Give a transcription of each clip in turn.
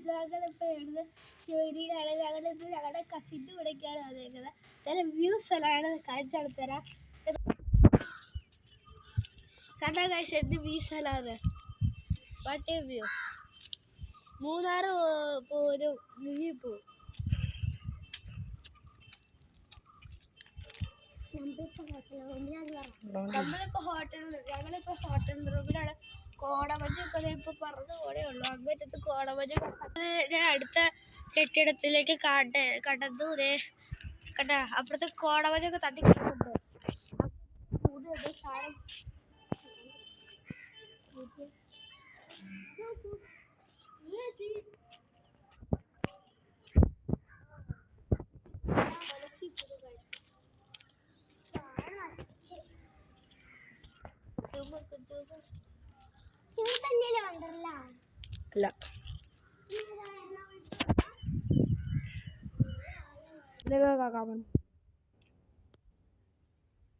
ഞങ്ങളിപ്പോൾ ശിവഗിരിയിലാണ്. ഞങ്ങളുടെ കസിൻ്റെ കൂടെയൊക്കെയാണ് വന്നിരിക്കുന്നത്. നല്ല വ്യൂസ് എല്ലാം കാണിച്ചു തരാം. കണ്ടാ കാഴ്ച എന്ത് വ്യൂസ് എല്ലാം വാട്ട് വ്യൂ. മൂന്നാർ ഒരു മുങ്ങി പോവും. ഞങ്ങളിപ്പോൾ ഹോട്ടൽ റൂമിലാണ്. കോടമഞ്ഞൊക്കെ ഇപ്പൊ പറഞ്ഞു പോണേ ഉള്ളൂ. അങ്ങനത്തെ കോടമഞ്ഞ് ഞാൻ അടുത്ത കെട്ടിടത്തിലേക്ക് കടന്നു. കണ്ട അപ്പുറത്തെ കോടമഞ്ഞൊക്കെ തട്ടിക്കിടക്കുന്നുണ്ട്. സാധനം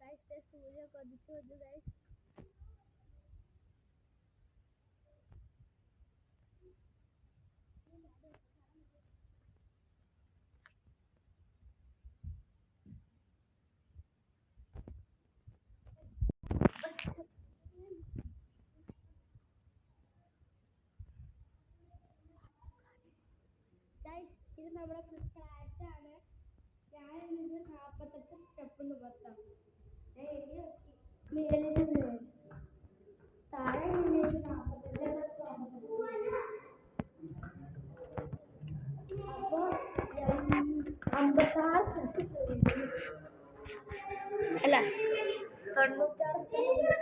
അല്ല സൂര്യ പതിച്ചു വന്നു. ഇത് നമ്മുടെ ഫ്ലാറ്റാണ്. ഞാൻ നിന്ന് 48 സ്റ്റെപ്പ് പുറത്താം. താഴെ നിന്ന് 56 സ്റ്റെപ്പ് അല്ല 96 സ്റ്റെപ്പ്.